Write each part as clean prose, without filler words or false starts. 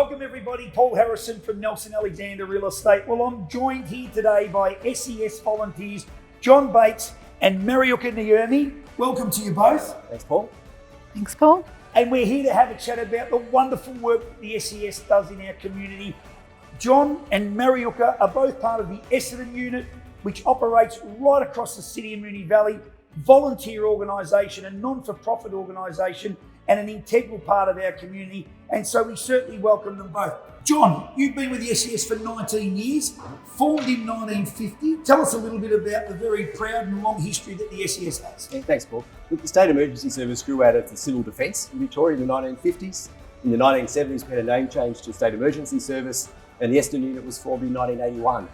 Welcome everybody, Paul Harrison from Nelson Alexander Real Estate. Well, I'm joined here today by SES volunteers, John Bates and Mariuka Naomi. Welcome to you both. Thanks, Paul. Thanks, Paul. And we're here to have a chat about the wonderful work that the SES does in our community. John and Mariuka are both part of the Essendon unit, which operates right across the city of Moonee Valley, volunteer organisation, a non-for-profit organisation, and an integral part of our community, and so we certainly welcome them both. John, you've been with the SES for 19 years, formed in 1950. Tell us a little bit about the very proud and long history that the SES has. Yeah, thanks, Paul. Look, the State Emergency Service grew out of the Civil Defence in Victoria in the 1950s. In the 1970s, we had a name change to State Emergency Service, and the Essendon unit was formed in 1981.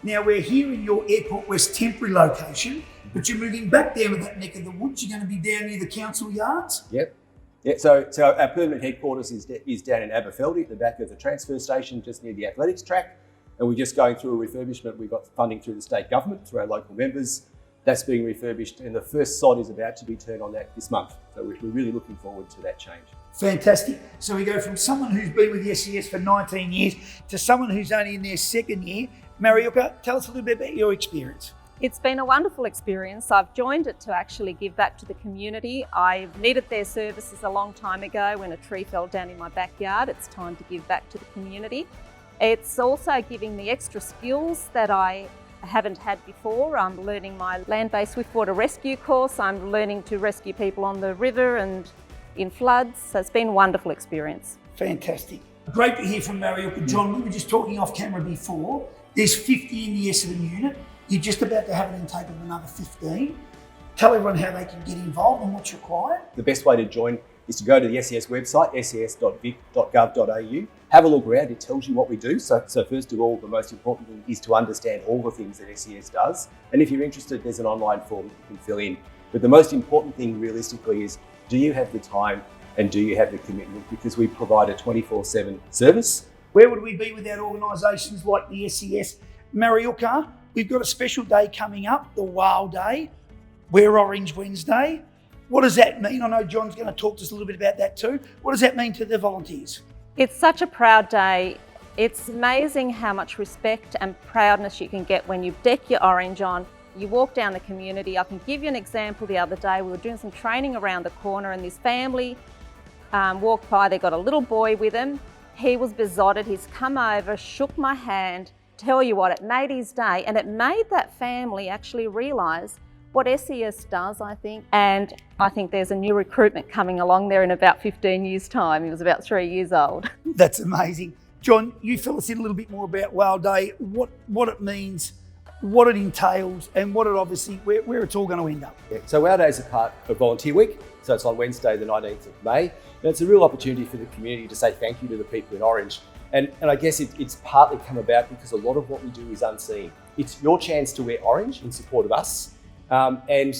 Now, we're here in your Airport West temporary location, but you're moving back down to that neck of the woods. You're going to be down near the council yards? Yep. Yeah, so our permanent headquarters is down in Aberfeldy at the back of the transfer station, just near the athletics track. And we're just going through a refurbishment. We got funding through the state government, through our local members. That's being refurbished, and the first sod is about to be turned on that this month. So we're really looking forward to that change. Fantastic. So we go from someone who's been with the SES for 19 years to someone who's only in their second year. Mariuka, tell us a little bit about your experience. It's been a wonderful experience. I've joined it to actually give back to the community. I needed their services a long time ago when a tree fell down in my backyard. It's time to give back to the community. It's also giving me extra skills that I haven't had before. I'm learning my land-based swiftwater rescue course. I'm learning to rescue people on the river and in floods. So it's been a wonderful experience. Fantastic. Great to hear from Mariuka. John, we were just talking off camera before. There's 50 in the Essendon unit. You're just about to have an intake of another 15. Tell everyone how they can get involved and what's required. The best way to join is to go to the SES website, ses.vic.gov.au. Have a look around, it tells you what we do. So first of all, the most important thing is to understand all the things that SES does. And if you're interested, there's an online form that you can fill in. But the most important thing realistically is, do you have the time and do you have the commitment? Because we provide a 24/7 service. Where would we be without organisations like the SES? Mariuka, we've got a special day coming up, the WOW Day. We're Orange Wednesday. What does that mean? I know John's going to talk to us a little bit about that too. What does that mean to the volunteers? It's such a proud day. It's amazing how much respect and proudness you can get when you deck your orange on. You walk down the community. I can give you an example. The other day we were doing some training around the corner and this family walked by. They got a little boy with him. He was besotted. He's come over, shook my hand. Tell you what, it made his day, and it made that family actually realise what SES does, I think. And I think there's a new recruitment coming along there in about 15 years' time. He was about 3 years old. That's amazing. John, you fill us in a little bit more about WOW Day, what it means, what it entails, and what it obviously, where it's all going to end up. Yeah, so WOW Day is a part of Volunteer Week. So it's on Wednesday, the 19th of May. And it's a real opportunity for the community to say thank you to the people in Orange. And I guess it's partly come about because a lot of what we do is unseen. It's your chance to wear orange in support of us. And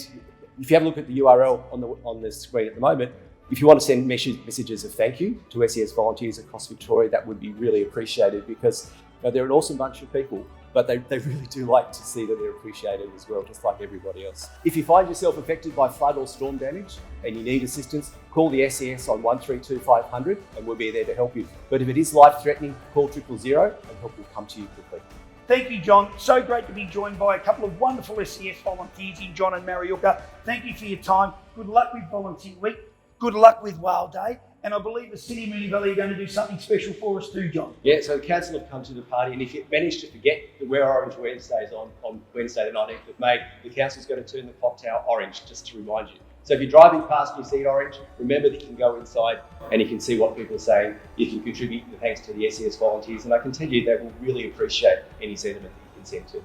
if you have a look at the URL on the screen at the moment, if you want to send messages of thank you to SES volunteers across Victoria, that would be really appreciated because they're an awesome bunch of people, but they really do like to see that they're appreciated as well, just like everybody else. If you find yourself affected by flood or storm damage and you need assistance, call the SES on 1325 500 and we'll be there to help you. But if it is life-threatening, call 000 and help will come to you quickly. Thank you, John. So great to be joined by a couple of wonderful SES volunteers in John and Mariuka. Thank you for your time. Good luck with Volunteer Week. Good luck with WOW Day. And I believe the City of Moonee Valley are going to do something special for us too, John. Yeah, so the council have come to the party, and if you manage to forget that We're Orange Wednesdays on Wednesday the 19th of May, the council's going to turn the clock tower orange, just to remind you. So if you're driving past and you see it orange, remember that you can go inside and you can see what people are saying. You can contribute thanks to the SES volunteers, and I can tell you they will really appreciate any sentiment that you can send to them.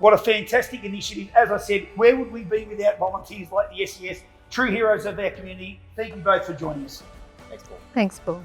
What a fantastic initiative. As I said, where would we be without volunteers like the SES, true heroes of our community? Thank you both for joining us. Thanks, Paul. Thanks, Paul.